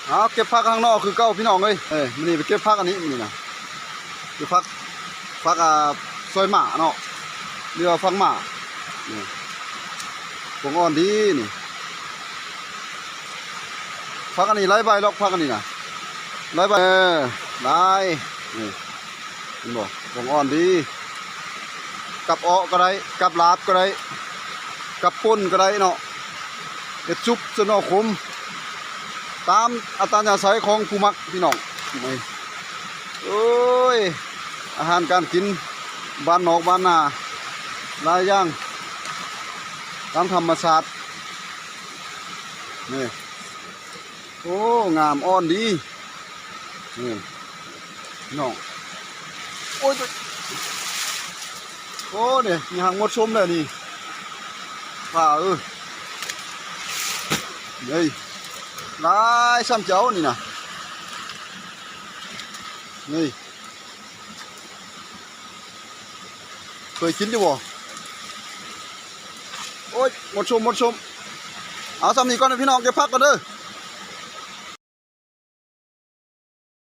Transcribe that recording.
เอาเก็บผักข้างนอกคือเก้าพี่น้องเลยมันนี่ไปเก็บผักอันนี้มันนี่นะคือผักซอยหมาเนาะเรือฟังหมานี่ผงอ่อนดีนี่ผักอันนี้ไร้ใบหรอกผักอันนี้นะไร้ใบได้นี่เห็นบ่ผงอ่อนดีกับอ้อก็ได้กับลาบก็ได้กับป่นก็ได้เนาะเอ็ดซุปสนอขมตามอัตยาศัยของผู้มักพี่น้องนี่โอ้ยอาหารการกินบ้านนอกบ้านนาหลายอย่างตามธรรมชาตินี่โอ้งามอ่อนดีนี่พี่น้องโอ้ยโอ้เนี่ยมีหางมดชมเลยนี่ป่านี่ลายซ้ำเจ้านี่นะนี่เคยกินดิบ่โอ้ยหมดชมเอาซ้ำนี้ก่อนนะพี่น้องเก็บพักก่อนเด้อ